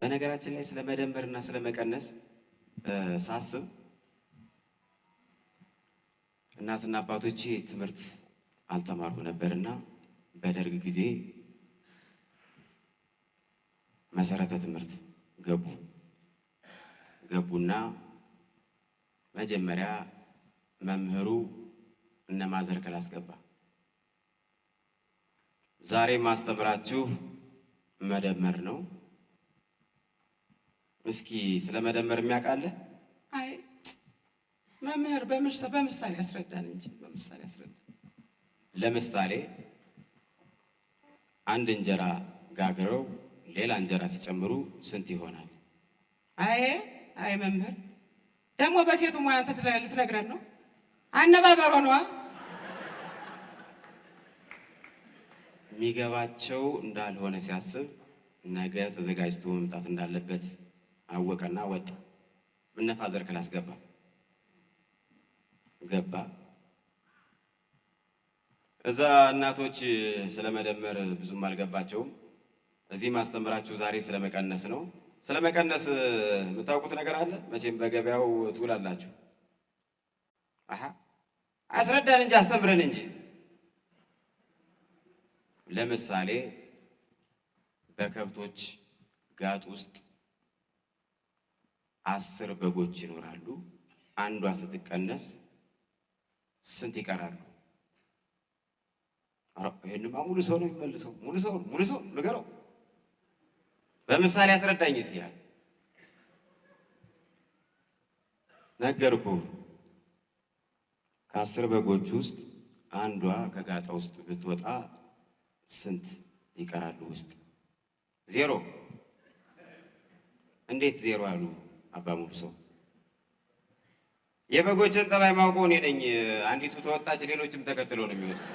በነገራችን ላይ ስለ መደመርና ስለ መቀነስ ሳስብ እናትና አባቶቼ ትምህርት አልተማሩም ነበርና በደርግ ጊዜ መሰረተ ትምህርት ገቡና መጀመሪያ መምህሩ እነማዘር ክላስ ገባ። ዛሬ ማስተምራችሁ መደመር ነው። እስኪ ስለ መደመር የሚያውቃለ? አይ መምህር በምሳሌ ያስረዳን እንጂ በምሳሌ ያስረዳን። ለምሳሌ አንድ እንጀራ ጋግረው ሌላ እንጀራ ሲጨምሩ ስንት ይሆናል? አይ መምህር ደግሞ በሴቱ ሙያ አንተ ልትነግረን ነው? አነባበሮ ነዋ። የሚገባቸው እንዳልሆነ ሲያስብ ነገ ተዘጋጅቶ መምጣት እንዳለበት አወቀና ወጣ። እነፋዘር ክላስ ገባ። እዛ እናቶች ስለመደመር ብዙም አልገባቸውም። እዚህ ማስተምራችሁ ዛሬ ስለመቀነስ ነው። ስለመቀነስ የምታውቁት ነገር አለ? መቼም በገበያው ትውላላችሁ። አስረዳን እንጂ አስተምረን እንጂ። ለምሳሌ በከብቶች ጋጥ ውስጥ 10 በጎች ይኖራሉ። አንዷ ስትቀነስ ስንት ይቀራሉ? ይሄንማ ሙሉ ሰው ነው የሚመልሰው። ሙሉ ሰው ንገረው። በምሳሌ አስረዳኝ እስኪ። ነገርኩ። ከ10 በጎች ውስጥ አንዷ ከጋጣ ውስጥ ብትወጣ ስንት ይቀራሉ? ውስጥ 0። እንዴት 0 አሉ አባ ሙሉ ሰው? የበጎችን ጠባይ ማውቀው እኔ ነኝ። አንዲቱ ተወጣች፣ ሌሎችም ተከትለው ነው የሚወጡት።